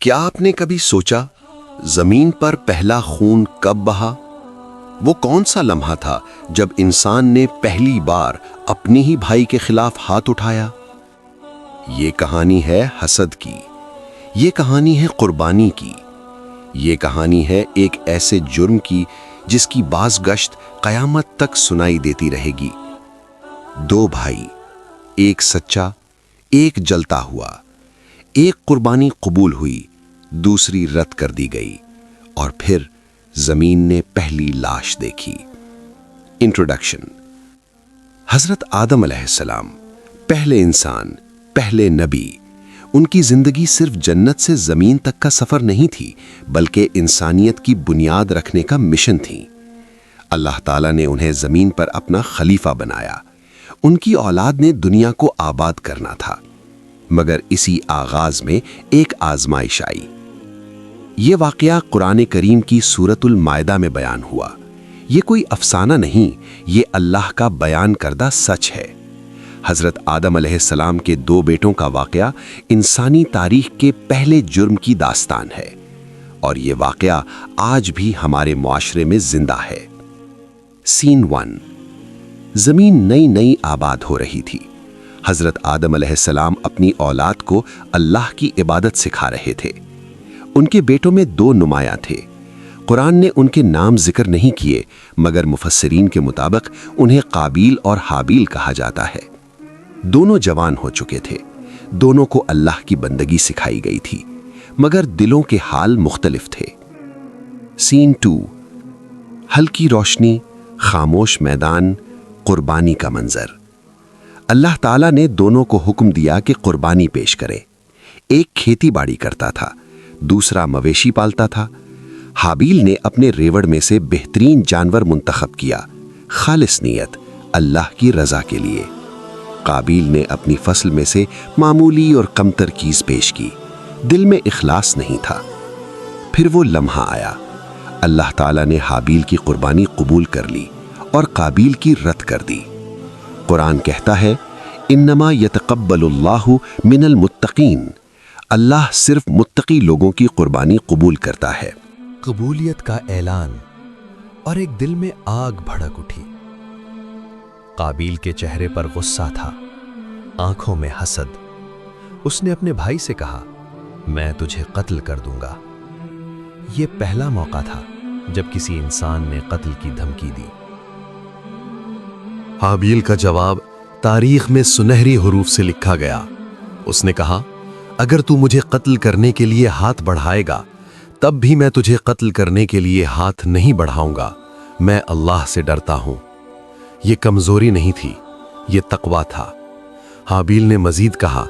کیا آپ نے کبھی سوچا زمین پر پہلا خون کب بہا؟ وہ کون سا لمحہ تھا جب انسان نے پہلی بار اپنی ہی بھائی کے خلاف ہاتھ اٹھایا؟ یہ کہانی ہے حسد کی، یہ کہانی ہے قربانی کی، یہ کہانی ہے ایک ایسے جرم کی جس کی باز گشت قیامت تک سنائی دیتی رہے گی۔ دو بھائی، ایک سچا، ایک جلتا ہوا، ایک قربانی قبول ہوئی، دوسری رد کر دی گئی، اور پھر زمین نے پہلی لاش دیکھی۔ انٹروڈکشن۔ حضرت آدم علیہ السلام، پہلے انسان، پہلے نبی۔ ان کی زندگی صرف جنت سے زمین تک کا سفر نہیں تھی، بلکہ انسانیت کی بنیاد رکھنے کا مشن تھی۔ اللہ تعالیٰ نے انہیں زمین پر اپنا خلیفہ بنایا۔ ان کی اولاد نے دنیا کو آباد کرنا تھا، مگر اسی آغاز میں ایک آزمائش آئی۔ یہ واقعہ قرآن کریم کی سورۃ المائدہ میں بیان ہوا۔ یہ کوئی افسانہ نہیں، یہ اللہ کا بیان کردہ سچ ہے۔ حضرت آدم علیہ السلام کے دو بیٹوں کا واقعہ انسانی تاریخ کے پہلے جرم کی داستان ہے، اور یہ واقعہ آج بھی ہمارے معاشرے میں زندہ ہے۔ سین 1۔ زمین نئی نئی آباد ہو رہی تھی۔ حضرت آدم علیہ السلام اپنی اولاد کو اللہ کی عبادت سکھا رہے تھے۔ ان کے بیٹوں میں دو نمایاں تھے۔ قرآن نے ان کے نام ذکر نہیں کیے، مگر مفسرین کے مطابق انہیں قابیل اور حابیل کہا جاتا ہے۔ دونوں جوان ہو چکے تھے، دونوں کو اللہ کی بندگی سکھائی گئی تھی، مگر دلوں کے حال مختلف تھے۔ سین 2۔ ہلکی روشنی، خاموش میدان، قربانی کا منظر۔ اللہ تعالیٰ نے دونوں کو حکم دیا کہ قربانی پیش کریں۔ ایک کھیتی باڑی کرتا تھا، دوسرا مویشی پالتا تھا۔ حابیل نے اپنے ریوڑ میں سے بہترین جانور منتخب کیا، خالص نیت، اللہ کی رضا کے لیے۔ قابیل نے اپنی فصل میں سے معمولی اور کمتر چیز پیش کی، دل میں اخلاص نہیں تھا۔ پھر وہ لمحہ آیا، اللہ تعالیٰ نے حابیل کی قربانی قبول کر لی اور قابیل کی رد کر دی۔ قرآن کہتا ہے، انما یتقبل اللہ من المتقین، اللہ صرف متقی لوگوں کی قربانی قبول کرتا ہے۔ قبولیت کا اعلان، اور ایک دل میں آگ بھڑک اٹھی۔ قابیل کے چہرے پر غصہ تھا، آنکھوں میں حسد۔ اس نے اپنے بھائی سے کہا، میں تجھے قتل کر دوں گا۔ یہ پہلا موقع تھا جب کسی انسان نے قتل کی دھمکی دی۔ حابیل کا جواب تاریخ میں سنہری حروف سے لکھا گیا۔ اس نے کہا، اگر تو مجھے قتل کرنے کے لیے ہاتھ بڑھائے گا، تب بھی میں تجھے قتل کرنے کے لیے ہاتھ نہیں بڑھاؤں گا۔ میں اللہ سے ڈرتا ہوں۔ یہ کمزوری نہیں تھی، یہ تقویٰ تھا۔ حابیل نے مزید کہا،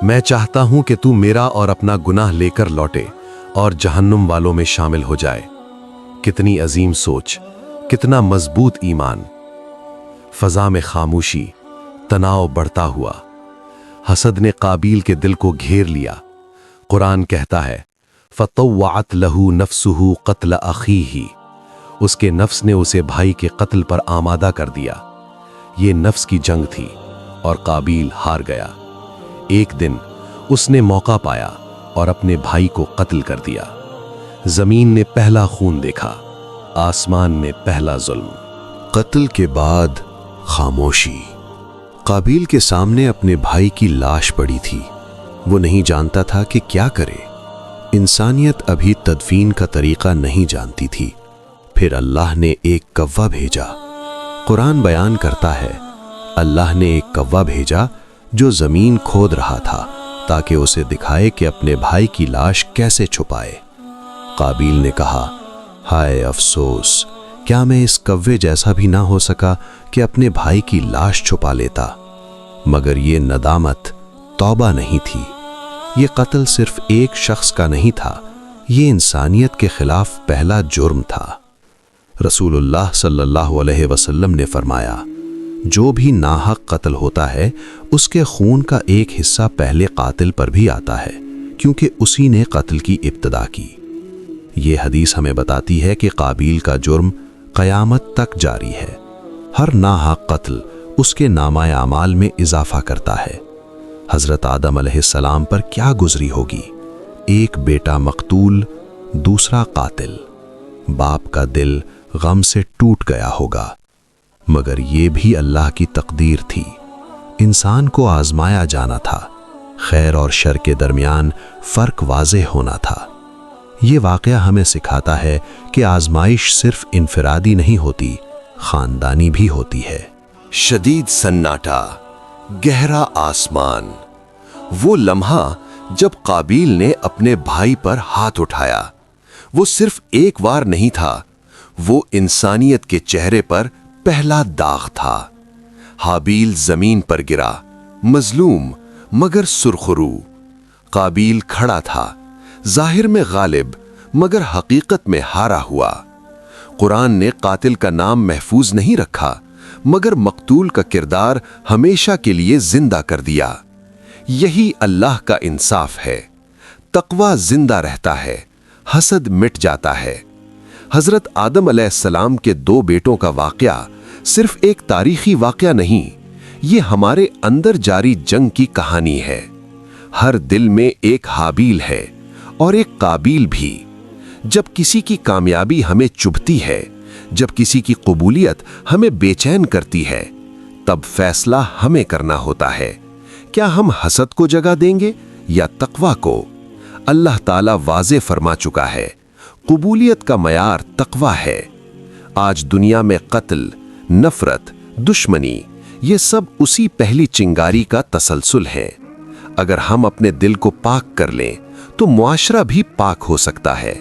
میں چاہتا ہوں کہ تو میرا اور اپنا گناہ لے کر لوٹے اور جہنم والوں میں شامل ہو جائے۔ کتنی عظیم سوچ، کتنا مضبوط ایمان۔ فضا میں خاموشی، تناؤ بڑھتا ہوا۔ حسد نے قابیل کے دل کو گھیر لیا۔ قرآن کہتا ہے، فطوعت لہ نفسہ قتل اخیہ، اس کے نفس نے اسے بھائی کے قتل پر آمادہ کر دیا۔ یہ نفس کی جنگ تھی اور قابیل ہار گیا۔ ایک دن اس نے موقع پایا اور اپنے بھائی کو قتل کر دیا۔ زمین نے پہلا خون دیکھا، آسمان میں پہلا ظلم۔ قتل کے بعد خاموشی۔ قابیل کے سامنے اپنے بھائی کی لاش پڑی تھی۔ وہ نہیں جانتا تھا کہ کیا کرے۔ انسانیت ابھی تدفین کا طریقہ نہیں جانتی تھی۔ پھر اللہ نے ایک کوا بھیجا۔ قرآن بیان کرتا ہے، اللہ نے ایک کوا بھیجا جو زمین کھود رہا تھا تاکہ اسے دکھائے کہ اپنے بھائی کی لاش کیسے چھپائے۔ قابیل نے کہا، ہائے افسوس، کیا میں اس کوے جیسا بھی نہ ہو سکا کہ اپنے بھائی کی لاش چھپا لیتا؟ مگر یہ ندامت توبہ نہیں تھی۔ یہ قتل صرف ایک شخص کا نہیں تھا، یہ انسانیت کے خلاف پہلا جرم تھا۔ رسول اللہ صلی اللہ علیہ وسلم نے فرمایا، جو بھی ناحق قتل ہوتا ہے اس کے خون کا ایک حصہ پہلے قاتل پر بھی آتا ہے، کیونکہ اسی نے قتل کی ابتدا کی۔ یہ حدیث ہمیں بتاتی ہے کہ قابیل کا جرم قیامت تک جاری ہے۔ ہر ناحق قتل اس کے نامہ اعمال میں اضافہ کرتا ہے۔ حضرت آدم علیہ السلام پر کیا گزری ہوگی؟ ایک بیٹا مقتول، دوسرا قاتل۔ باپ کا دل غم سے ٹوٹ گیا ہوگا، مگر یہ بھی اللہ کی تقدیر تھی۔ انسان کو آزمایا جانا تھا، خیر اور شر کے درمیان فرق واضح ہونا تھا۔ یہ واقعہ ہمیں سکھاتا ہے کہ آزمائش صرف انفرادی نہیں ہوتی، خاندانی بھی ہوتی ہے۔ شدید سناٹا، گہرا آسمان، وہ لمحہ جب قابیل نے اپنے بھائی پر ہاتھ اٹھایا، وہ صرف ایک وار نہیں تھا، وہ انسانیت کے چہرے پر پہلا داغ تھا۔ حابیل زمین پر گرا، مظلوم مگر سرخرو۔ قابیل کھڑا تھا، ظاہر میں غالب مگر حقیقت میں ہارا ہوا۔ قرآن نے قاتل کا نام محفوظ نہیں رکھا، مگر مقتول کا کردار ہمیشہ کے لیے زندہ کر دیا۔ یہی اللہ کا انصاف ہے۔ تقوی زندہ رہتا ہے، حسد مٹ جاتا ہے۔ حضرت آدم علیہ السلام کے 2 بیٹوں کا واقعہ صرف ایک تاریخی واقعہ نہیں، یہ ہمارے اندر جاری جنگ کی کہانی ہے۔ ہر دل میں ایک حابیل ہے اور ایک قابیل بھی۔ جب کسی کی کامیابی ہمیں چبھتی ہے، جب کسی کی قبولیت ہمیں بے چین کرتی ہے، تب فیصلہ ہمیں کرنا ہوتا ہے۔ کیا ہم حسد کو جگہ دیں گے یا تقوی کو؟ اللہ تعالیٰ واضح فرما چکا ہے، قبولیت کا معیار تقوی ہے۔ آج دنیا میں قتل، نفرت، دشمنی، یہ سب اسی پہلی چنگاری کا تسلسل ہے۔ اگر ہم اپنے دل کو پاک کر لیں تو معاشرہ بھی پاک ہو سکتا ہے۔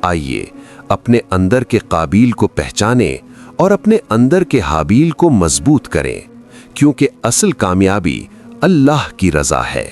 آئیے اپنے اندر کے قابیل کو پہچانیں اور اپنے اندر کے حابیل کو مضبوط کریں، کیونکہ اصل کامیابی اللہ کی رضا ہے۔